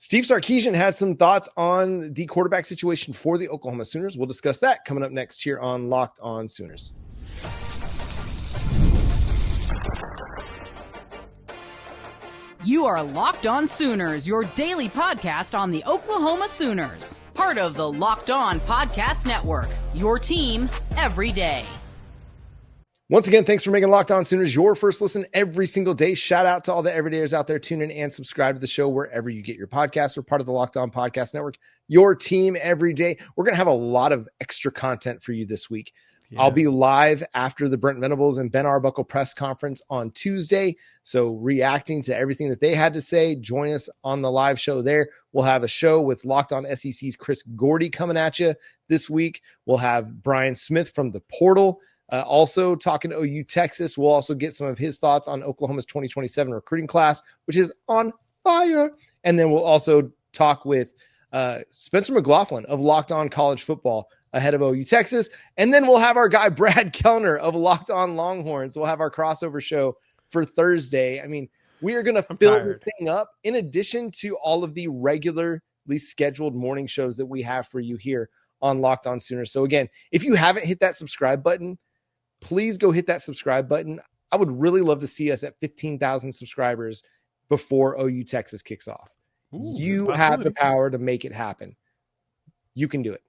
Steve Sarkisian had some thoughts on the quarterback situation for the Oklahoma Sooners. We'll discuss that coming up next here on Locked On Sooners. You are Locked On Sooners, your daily podcast on the Oklahoma Sooners. Part of the Locked On Podcast Network, your team every day. Once again, thanks for making Locked On Sooners your first listen every single day. Shout out to all the everydayers out there. Tune in and subscribe to the show wherever you get your podcasts. We're part of the Locked On Podcast Network, your team every day. We're going to have a lot of extra content for you this week. Yeah. I'll be live after the Brent Venables and Ben Arbuckle press conference on Tuesday. So reacting to everything that they had to say, join us on the live show there. We'll have a show with Locked On SEC's Chris Gordy coming at you this week. We'll have Brian Smith from the Portal. Also talking to OU Texas. We'll also get some of his thoughts on Oklahoma's 2027 recruiting class, which is on fire. And then we'll also talk with Spencer McLaughlin of Locked On College Football ahead of OU Texas. And then we'll have our guy Brad Kellner of Locked On Longhorns. We'll have our crossover show for Thursday. I mean, we are going to fill this thing up in addition to all of the regularly scheduled morning shows that we have for you here on Locked On Sooners. So again, if you haven't hit that subscribe button, please go hit that subscribe button. I would really love to see us at 15,000 subscribers before OU Texas kicks off. Ooh, you have the power to make it happen. You can do it.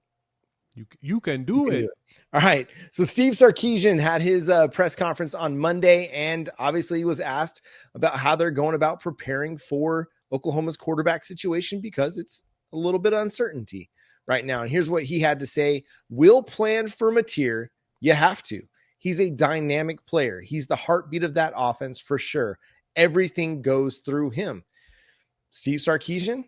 You can do it. All right. So Steve Sarkisian had his press conference on Monday, and obviously he was asked about how they're going about preparing for Oklahoma's quarterback situation because it's a little bit of uncertainty right now. And here's what he had to say. We'll plan for Mateer. You have to. He's a dynamic player. He's the heartbeat of that offense for sure. Everything goes through him. Steve Sarkisian,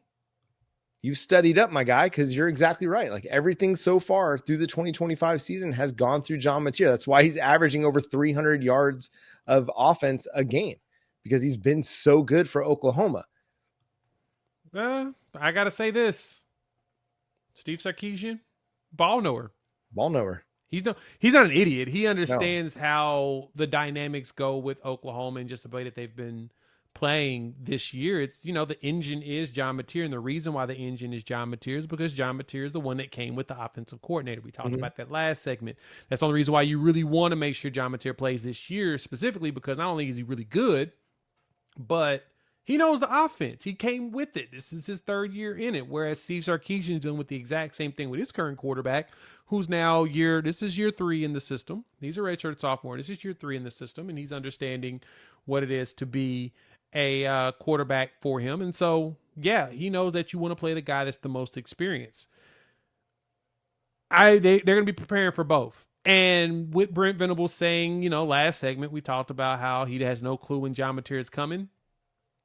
you've studied up, my guy, because you're exactly right. Like everything so far through the 2025 season has gone through John Mateer. That's why he's averaging over 300 yards of offense a game, because he's been so good for Oklahoma. I got to say this. Steve Sarkisian, ball knower. Ball knower. He's not an idiot. He understands how the dynamics go with Oklahoma and just the way that they've been playing this year. It's, the engine is John Mateer, and the reason why the engine is John Mateer is because John Mateer is the one that came with the offensive coordinator. We talked about that last segment. That's the only reason why you really want to make sure John Mateer plays this year, specifically because not only is he really good, but he knows the offense. He came with it. This is his third year in it, whereas Steve Sarkisian is dealing with the exact same thing with his current quarterback, who's now this is year 3 in the system. He's a redshirt sophomore. This is year 3 in the system, and he's understanding what it is to be a quarterback for him. And so, yeah, he knows that you want to play the guy that's the most experienced. They're going to be preparing for both. And with Brent Venables saying, last segment, we talked about how he has no clue when John Mateer is coming.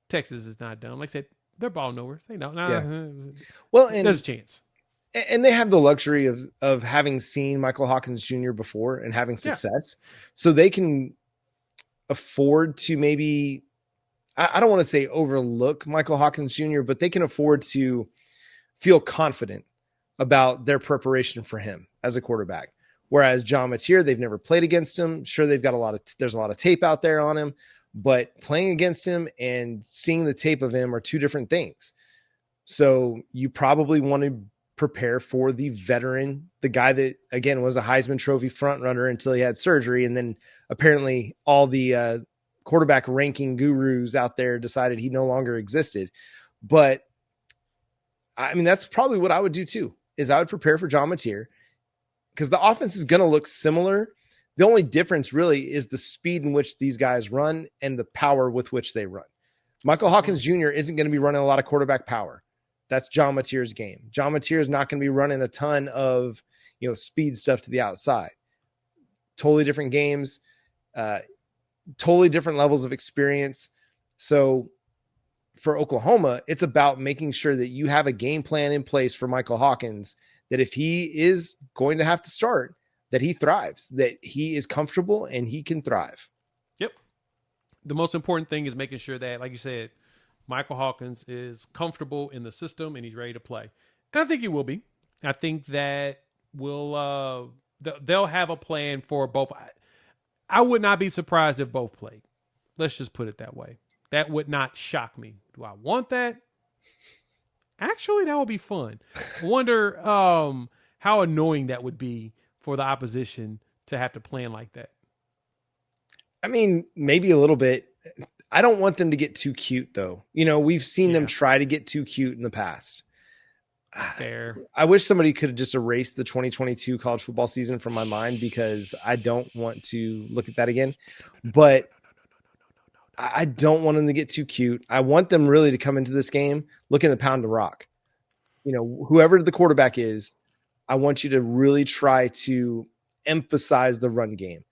Texas is not dumb. Like I said, they're ball knowers. They know. Yeah. Well, and there's a chance. And they have the luxury of having seen Michael Hawkins Jr. before and having success. Yeah. So they can afford to maybe, I don't want to say overlook Michael Hawkins Jr., but they can afford to feel confident about their preparation for him as a quarterback. Whereas John Mateer, they've never played against him. Sure, they've got there's a lot of tape out there on him, but playing against him and seeing the tape of him are two different things. So you probably want to prepare for the veteran, the guy that, again, was a Heisman Trophy front runner until he had surgery. And then apparently all the quarterback ranking gurus out there decided he no longer existed. But I mean, that's probably what I would do too, is I would prepare for John Mateer, because the offense is going to look similar. The only difference really is the speed in which these guys run and the power with which they run. Michael Hawkins Jr. isn't going to be running a lot of quarterback power. That's John Mateer's game. John Mateer is not going to be running a ton of, speed stuff to the outside. Totally different games, totally different levels of experience. So for Oklahoma, it's about making sure that you have a game plan in place for Michael Hawkins, that if he is going to have to start, that he thrives, that he is comfortable and he can thrive. Yep. The most important thing is making sure that, like you said, Michael Hawkins is comfortable in the system and he's ready to play. And I think he will be. I think that they'll have a plan for both. I would not be surprised if both played. Let's just put it that way. That would not shock me. Do I want that? Actually, that would be fun. I wonder how annoying that would be for the opposition to have to plan like that. I mean, maybe a little bit. I don't want them to get too cute, though. We've seen them try to get too cute in the past. Fair. I wish somebody could have just erased the 2022 college football season from my mind because I don't want to look at that again. But I don't want them to get too cute. I want them really to come into this game looking to pound the rock. Whoever the quarterback is, I want you to really try to emphasize the run game,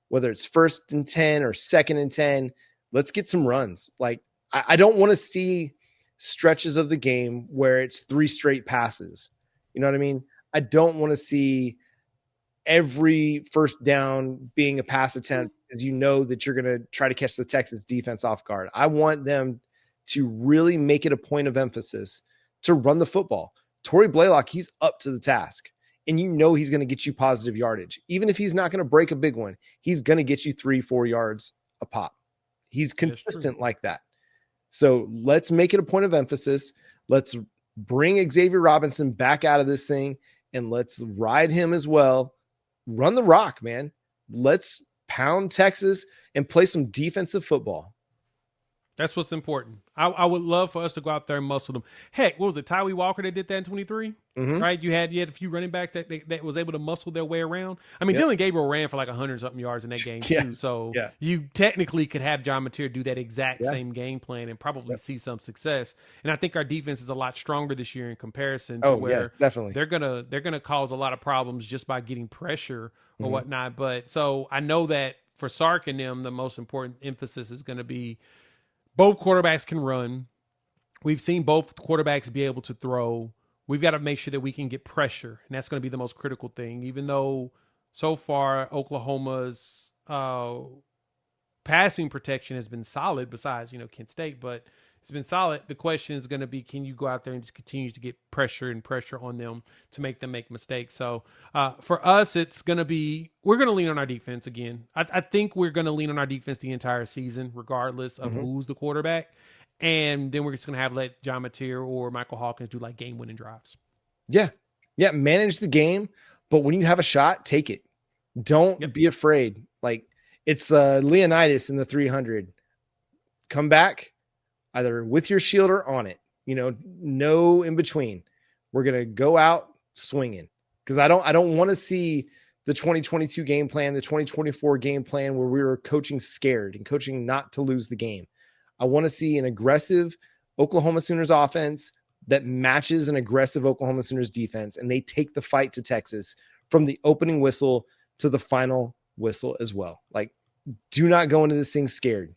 whether it's 1st and 10 or 2nd and 10. Let's get some runs. Like, I don't want to see stretches of the game where it's 3 straight passes. You know what I mean? I don't want to see every first down being a pass attempt because that you're going to try to catch the Texas defense off guard. I want them to really make it a point of emphasis to run the football. Tory Blaylock, he's up to the task. And he's going to get you positive yardage. Even if he's not going to break a big one, he's going to get you 3-4 yards a pop. He's consistent like that. So let's make it a point of emphasis. Let's bring Xavier Robinson back out of this thing and let's ride him as well. Run the rock, man. Let's pound Texas and play some defensive football. That's what's important. I would love for us to go out there and muscle them. Heck, what was it? Tyree Walker that did that in 23, right? You had a few running backs that was able to muscle their way around. I mean, Dylan Gabriel ran for like 100-something yards in that game too. So you technically could have John Mateer do that exact same game plan and probably see some success. And I think our defense is a lot stronger this year in comparison to where definitely they're gonna cause a lot of problems just by getting pressure or whatnot. But so I know that for Sark and them, the most important emphasis is going to be both quarterbacks can run. We've seen both quarterbacks be able to throw. We've got to make sure that we can get pressure, and that's going to be the most critical thing. Even though so far Oklahoma's passing protection has been solid, besides Kent State, but it's been solid. The question is going to be, can you go out there and just continue to get pressure on them to make them make mistakes? So for us, it's going to be, we're going to lean on our defense again. I think we're going to lean on our defense the entire season, regardless of who's the quarterback. And then we're just going to let John Mateer or Michael Hawkins do like game-winning drives. Yeah. Manage the game, but when you have a shot, take it. Don't be afraid. Like, it's Leonidas in the 300. Come back. Either with your shield or on it, no in between. We're going to go out swinging because I don't want to see the 2022 game plan, the 2024 game plan where we were coaching scared and coaching not to lose the game. I want to see an aggressive Oklahoma Sooners offense that matches an aggressive Oklahoma Sooners defense, and they take the fight to Texas from the opening whistle to the final whistle as well. Like, do not go into this thing scared.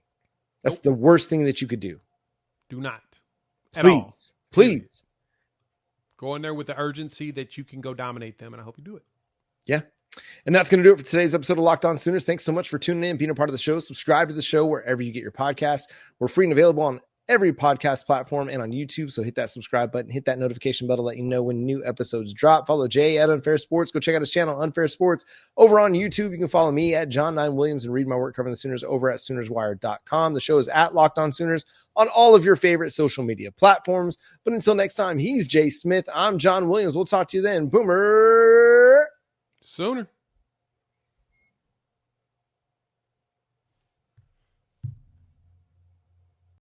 That's the worst thing that you could do. Do not. At all. Please. Go in there with the urgency that you can go dominate them, and I hope you do it. Yeah. And that's going to do it for today's episode of Locked On Sooners. Thanks so much for tuning in, being a part of the show. Subscribe to the show wherever you get your podcasts. We're free and available on every podcast platform and on YouTube. So hit that subscribe button, hit that notification bell to let you know when new episodes drop. Follow Jay at Unfair Sports. Go check out his channel, Unfair Sports, over on YouTube. You can follow me at John9Williams and read my work covering the Sooners over at SoonersWire.com. The show is at Locked On Sooners on all of your favorite social media platforms. But until next time, he's Jay Smith. I'm John Williams. We'll talk to you then. Boomer Sooner.